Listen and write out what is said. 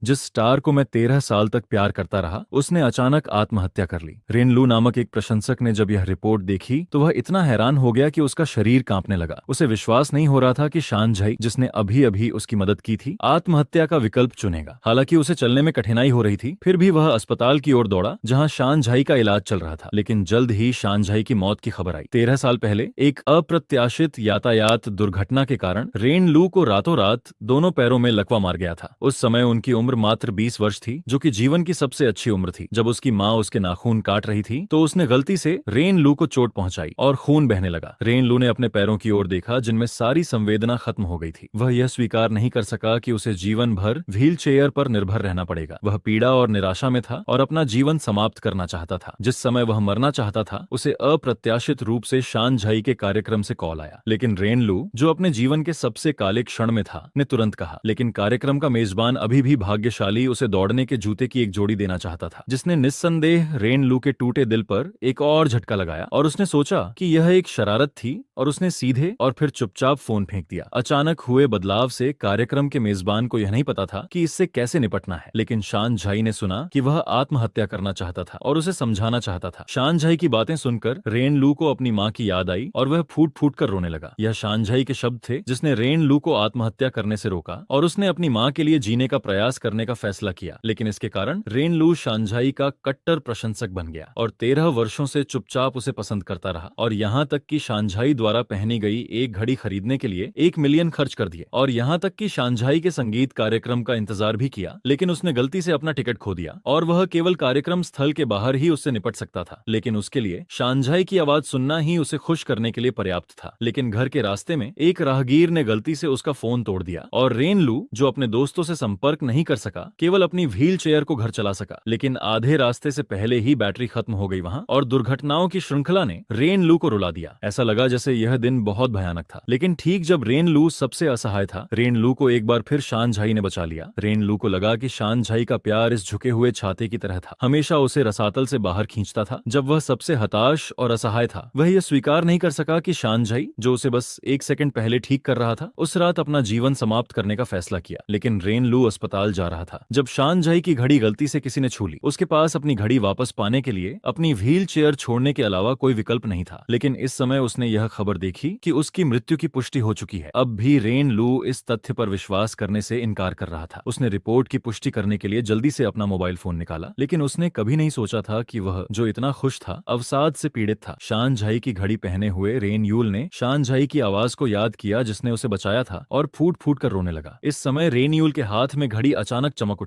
जिस स्टार को मैं 13 साल तक प्यार करता रहा उसने अचानक आत्महत्या कर ली। रेनलू नामक एक प्रशंसक ने जब यह रिपोर्ट देखी तो वह इतना हैरान हो गया कि उसका शरीर कांपने लगा। उसे विश्वास नहीं हो रहा था कि शान झाई, जिसने अभी अभी उसकी मदद की थी, आत्महत्या का विकल्प चुनेगा। हालांकि उसे चलने में कठिनाई हो रही थी, फिर भी वह अस्पताल की ओर दौड़ा जहां शान झाई का इलाज चल रहा था। लेकिन जल्द ही शान झाई की मौत की खबर आई। 13 साल पहले एक अप्रत्याशित यातायात दुर्घटना के कारण रेन लू को रातों रात दोनों पैरों में लकवा मार गया था। उस समय उनकी उम्र मात्र 20 वर्ष थी, जो कि जीवन की सबसे अच्छी उम्र थी। जब उसकी माँ उसके नाखून काट रही थी तो उसने गलती से रेन लू को चोट पहुंचाई और खून बहने लगा। रेन लू ने अपने पैरों की ओर देखा जिनमें सारी संवेदना खत्म हो गई थी। वह यह स्वीकार नहीं कर सका कि उसे जीवन भर व्हील चेयर पर निर्भर रहना पड़ेगा। वह पीड़ा और निराशा में था और अपना जीवन समाप्त करना चाहता था। जिस समय वह मरना चाहता था उसे अप्रत्याशित रूप से शान झाई के कार्यक्रम से कॉल आया। लेकिन रेन लू, जो अपने जीवन के सबसे काले क्षण में था, ने तुरंत कहा। लेकिन कार्यक्रम का मेजबान अभी भी भाग्यशाली उसे दौड़ने के जूते की एक जोड़ी देना चाहता था, जिसने निस्संदेह रेन लू के टूटे दिल पर एक और झटका लगाया। और उसने सोचा कि यह एक शरारत थी और उसने सीधे और फिर चुपचाप फोन फेंक दिया। अचानक हुए बदलाव से कार्यक्रम के मेजबान को यह नहीं पता था कि इससे कैसे निपटना है। लेकिन शान झाई ने सुना कि वह आत्महत्या करना चाहता था और उसे समझाना चाहता था। शान झाई की बातें सुनकर रेन लू को अपनी माँ की याद आई और वह फूट फूट कर रोने लगा। यह शान झाई के शब्द थे जिसने रेन लू को आत्महत्या करने से रोका और उसने अपनी माँ के लिए जीने का प्रयास करने का फैसला किया। लेकिन इसके कारण रेन लू शान झाई का कट्टर प्रशंसक बन गया और 13 वर्षों से चुपचाप उसे पसंद करता रहा। और यहाँ तक कि शान झाई द्वारा पहनी गई एक घड़ी खरीदने के लिए 1 मिलियन खर्च कर दिए। और यहाँ तक कि शान झाई के संगीत कार्यक्रम का इंतजार भी किया, लेकिन उसने गलती से अपना टिकट खो दिया और वह केवल कार्यक्रम स्थल के बाहर ही उससे निपट सकता था। लेकिन उसके लिए शान झाई की आवाज सुनना ही उसे खुश करने के लिए पर्याप्त था। लेकिन घर के रास्ते में एक राहगीर ने गलती से उसका फोन तोड़ दिया और रेन लू, जो अपने दोस्तों से संपर्क नहीं कर सका, केवल अपनी व्हील चेयर को घर चला सका। लेकिन आधे रास्ते से पहले ही बैटरी खत्म हो गई वहां और दुर्घटनाओं की श्रृंखला ने रेन लू को रुला दिया। ऐसा लगा जैसे यह दिन बहुत भयानक था। लेकिन ठीक जब रेन लू सबसे असहाय था, रेन लू को एक बार फिर शान झाई ने बचा लिया। रेन लू को लगा कि शान झाई का प्यार इस झुके हुए छाते की तरह था, हमेशा उसे रसातल से बाहर खींचता था। जब वह सबसे हताश और असहाय था, वह यह स्वीकार नहीं कर सका कि शान झाई, जो उसे बस 1 सेकंड पहले ठीक कर रहा था, उस रात अपना जीवन समाप्त करने का फैसला किया। लेकिन रेन लू अस्पताल जा रहा था जब शान झाई की घड़ी गलती से किसी ने छू ली। उसके पास अपनी घड़ी वापस पाने के लिए अपनी व्हील चेयर छोड़ने के अलावा कोई विकल्प नहीं था। लेकिन इस समय उसने यह खबर देखी कि उसकी मृत्यु की पुष्टि हो चुकी है। अब भी रेन लू इस तथ्य पर विश्वास करने से इनकार कर रहा था। उसने रिपोर्ट की पुष्टि करने के लिए जल्दी से अपना मोबाइल फोन निकाला, लेकिन उसने कभी नहीं सोचा था कि वह, जो इतना खुश था, अवसाद से पीड़ित था। शान झाई की घड़ी पहने हुए रेन यूल ने शान झाई की आवाज को याद किया जिसने उसे बचाया था और फूट फूट कर रोने लगा। इस समय रेन यूल के हाथ में घड़ी अचानक चमक उठी।